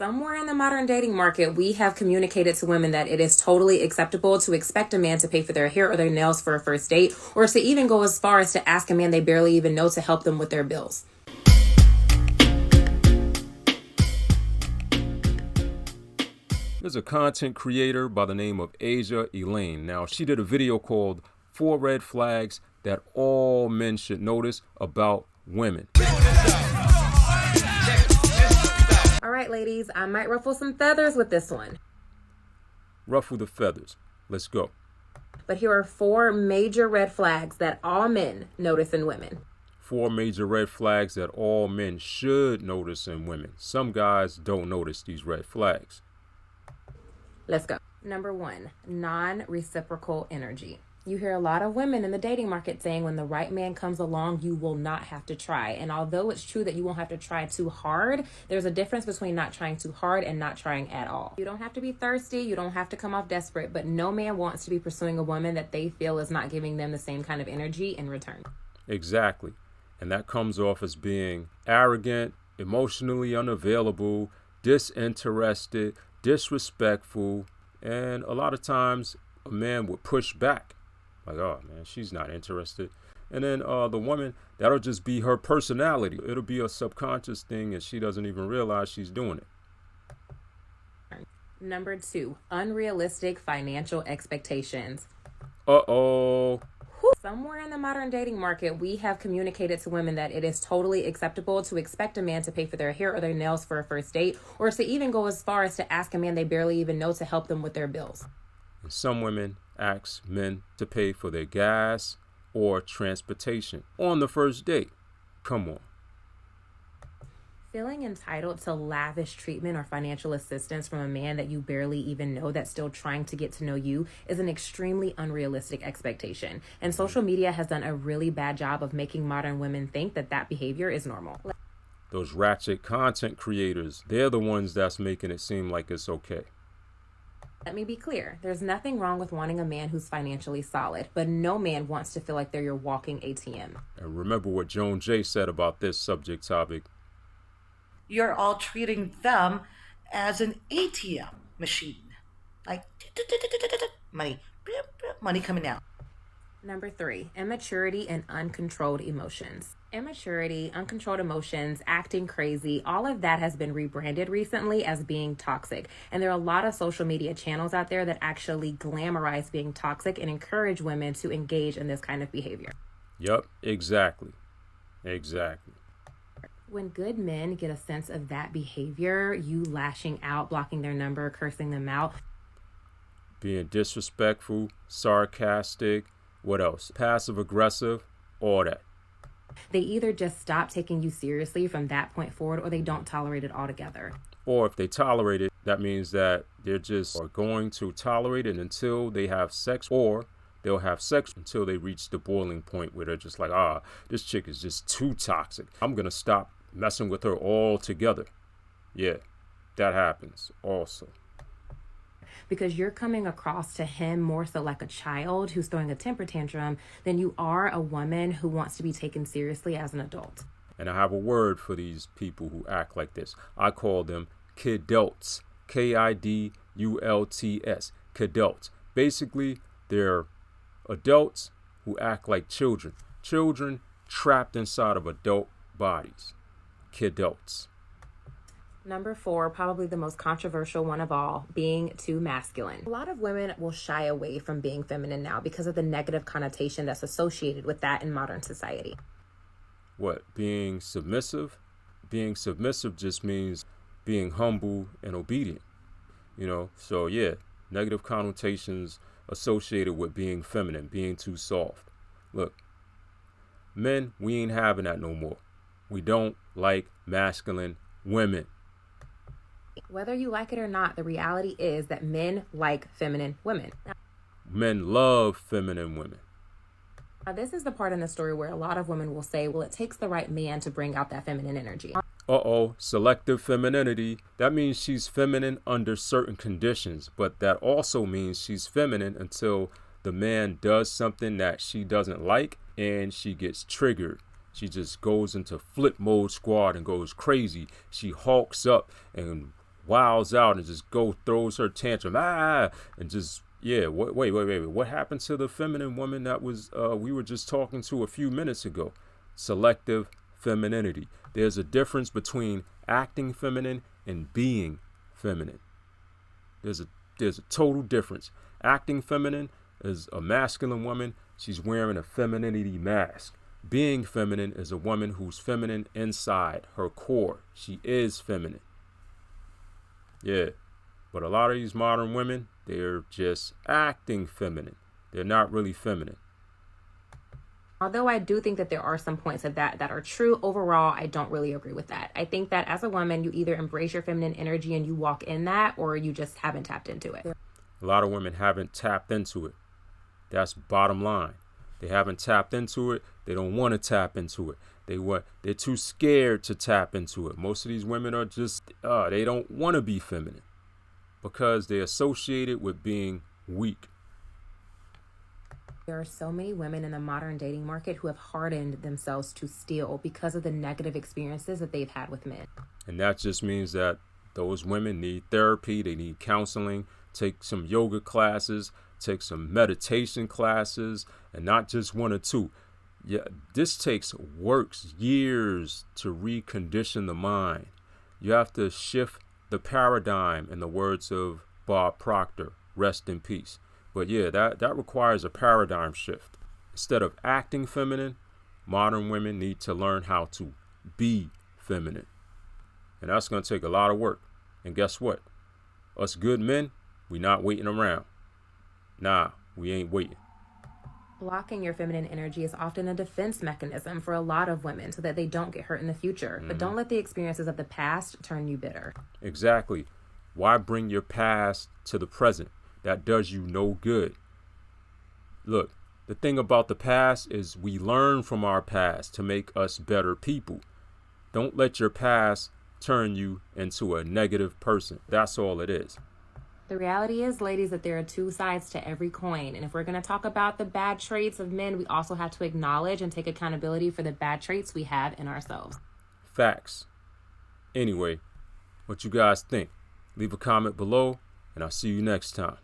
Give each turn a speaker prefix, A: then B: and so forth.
A: Somewhere in the modern dating market, we have communicated to women that it is totally acceptable to expect a man to pay for their hair or their nails for a first date, or to even go as far as to ask a man they barely even know to help them with their bills.
B: There's a content creator by the name of Eliane. Now, she did a video called 4 Red Flags That All Men Should Notice About Women.
A: All right, ladies, I might ruffle some feathers with this one.
B: Ruffle the feathers. Let's go.
A: But here are 4 major red flags that all men notice in women.
B: 4 major red flags that all men should notice in women. Some guys don't notice these red flags.
A: Let's go. Number 1, non-reciprocal energy. You hear a lot of women in the dating market saying when the right man comes along, you will not have to try. And although it's true that you won't have to try too hard, there's a difference between not trying too hard and not trying at all. You don't have to be thirsty. You don't have to come off desperate, but no man wants to be pursuing a woman that they feel is not giving them the same kind of energy in return.
B: Exactly. And that comes off as being arrogant, emotionally unavailable, disinterested, disrespectful, and a lot of times a man would push back like, oh man, she's not interested. And then the woman, that'll just be her personality. It'll be a subconscious thing and she doesn't even realize she's doing it.
A: Number 2, unrealistic financial expectations. Somewhere in the modern dating market, we have communicated to women that it is totally acceptable to expect a man to pay for their hair or their nails for a first date, or to even go as far as to ask a man they barely even know to help them with their bills.
B: And some women ask men to pay for their gas or transportation on the first date. Come on.
A: Feeling entitled to lavish treatment or financial assistance from a man that you barely even know that's still trying to get to know you is an extremely unrealistic expectation. And social media has done a really bad job of making modern women think that that behavior is normal.
B: Those ratchet content creators, they're the ones that's making it seem like it's okay.
A: Let me be clear. There's nothing wrong with wanting a man who's financially solid, but no man wants to feel like they're your walking ATM.
B: And remember what Joan Jay said about this subject topic.
C: You're all treating them as an ATM machine. Like, money coming out.
A: Number 3, immaturity and uncontrolled emotions. Immaturity, uncontrolled emotions, acting crazy, all of that has been rebranded recently as being toxic. And there are a lot of social media channels out there that actually glamorize being toxic and encourage women to engage in this kind of behavior.
B: Yep, exactly.
A: When good men get a sense of that behavior, you lashing out, blocking their number, cursing them out.
B: Being disrespectful, sarcastic, what else? Passive aggressive, all that.
A: They either just stop taking you seriously from that point forward, or they don't tolerate it altogether.
B: Or if they tolerate it, that means that they're just going to tolerate it until they have sex, or they'll have sex until they reach the boiling point where they're just like, this chick is just too toxic. I'm going to stop messing with her altogether. Yeah, that happens also.
A: Because you're coming across to him more so like a child who's throwing a temper tantrum than you are a woman who wants to be taken seriously as an adult.
B: And I have a word for these people who act like this. I call them kidults. Kidults. Kidults. Basically, they're adults who act like children. Children trapped inside of adult bodies. Kidults.
A: Number 4, probably the most controversial one of all, being too masculine. A lot of women will shy away from being feminine now because of the negative connotation that's associated with that in modern society.
B: What, being submissive? Being submissive just means being humble and obedient. So yeah, negative connotations associated with being feminine, being too soft. Look, men, we ain't having that no more. We don't like masculine women.
A: Whether you like it or not, the reality is that men like feminine women.
B: Men love feminine women.
A: Now, this is the part in the story where a lot of women will say, well, it takes the right man to bring out that feminine energy.
B: Selective femininity. That means she's feminine under certain conditions, but that also means she's feminine until the man does something that she doesn't like and she gets triggered. She just goes into flip mode squad and goes crazy. She hulks up and wows out and just throws her tantrum, and just, yeah. Wait. What happened to the feminine woman that was we were just talking to a few minutes ago? Selective femininity. There's a difference between acting feminine and being feminine. There's a total difference. Acting feminine is a masculine woman. She's wearing a femininity mask. Being feminine is a woman who's feminine inside her core. She is feminine. Yeah. But a lot of these modern women, they're just acting feminine. They're not really feminine.
A: Although I do think that there are some points of that are true, overall, I don't really agree with that. I think that as a woman, you either embrace your feminine energy and you walk in that, or you just haven't tapped into it.
B: A lot of women haven't tapped into it. That's bottom line. They haven't tapped into it. They don't want to tap into it. They're too scared to tap into it. Most of these women are just, they don't want to be feminine because they associate it with being weak.
A: There are so many women in the modern dating market who have hardened themselves to steal because of the negative experiences that they've had with men.
B: And that just means that those women need therapy. They need counseling, take some yoga classes, take some meditation classes, and not just one or two. Yeah, this takes works, years to recondition the mind. You have to shift the paradigm, in the words of Bob Proctor, rest in peace. But yeah, that requires a paradigm shift. Instead of acting feminine, modern women need to learn how to be feminine. And that's going to take a lot of work. And guess what? Us good men, we not waiting around. Nah, we ain't waiting.
A: Blocking your feminine energy is often a defense mechanism for a lot of women so that they don't get hurt in the future. But don't let the experiences of the past turn you bitter.
B: Exactly. Why bring your past to the present? That does you no good. Look, the thing about the past is we learn from our past to make us better people. Don't let your past turn you into a negative person. That's all it is.
A: The reality is, ladies, that there are two sides to every coin. And if we're going to talk about the bad traits of men, we also have to acknowledge and take accountability for the bad traits we have in ourselves.
B: Facts. Anyway, what you guys think? Leave a comment below, and I'll see you next time.